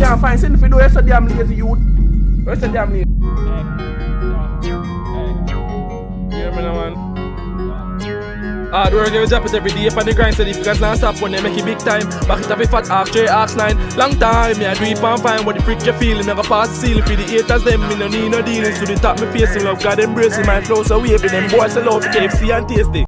can't find something for do. You're so damn lazy, youth. You're so damn lazy. You hear me now, man? Hard work, you drop it every day on the grind. So if you guys not stop when they make it big time. Back it up if fat half 3, half 9. Long time, me I do it and fine. What the freak you feeling? Never pass the ceiling for the haters them. Me no need no dealings. To the top me facing love, God embracing my flow. So waving them boys alone for KFC and tasty.